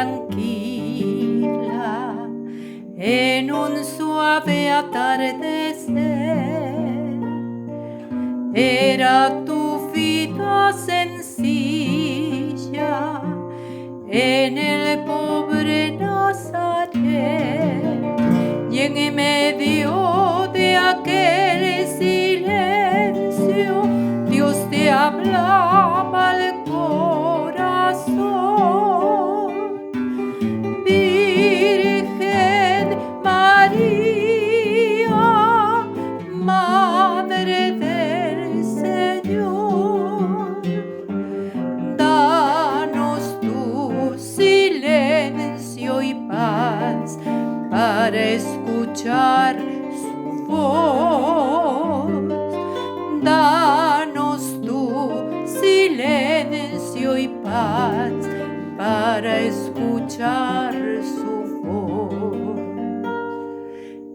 tranquila en un suave atardecer. Era tu vida sencilla en el pobre Nazaret, y en medio de aquel silencio Dios te hablaba al corazón. Virgen María, Madre del Señor, danos tu silencio y paz para escuchar su voz. Danos tu silencio y paz para escuchar su voz.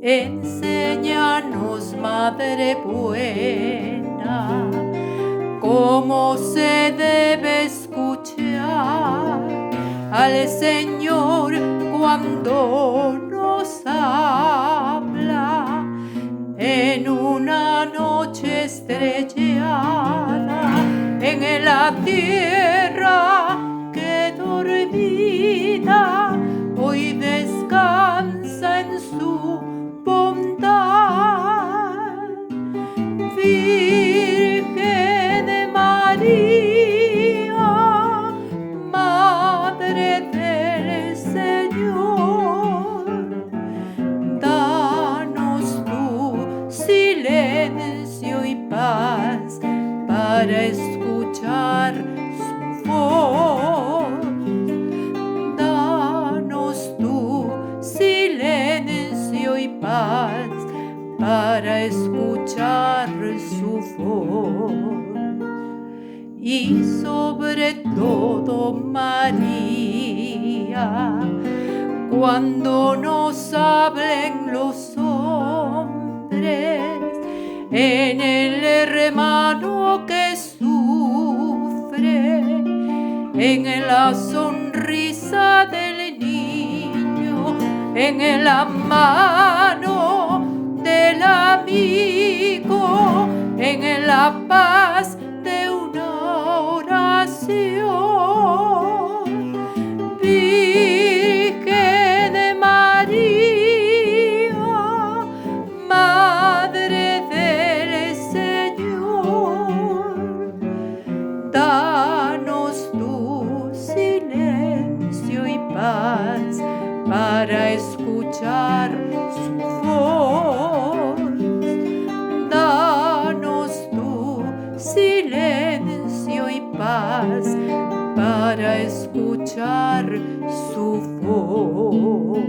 Enséñanos, Madre buena, cómo se debe escuchar al Señor cuando nos habla en una noche estrellada, en la tierra que dormida hoy descansa en su bondad. Virgen María, Madre del Señor, danos tu silencio y paz para escuchar su voz. Danos tu silencio y paz para escuchar su voz. Y sobre todo, María, cuando nos hablen los hombres, en el hermano que sufre, en la sonrisa del niño, en la mano del amigo, en la paz de una oración. Virgen María, Madre del Señor, danos tu silencio y paz para escuchar su voz. Danos tu silencio y paz para escuchar su voz.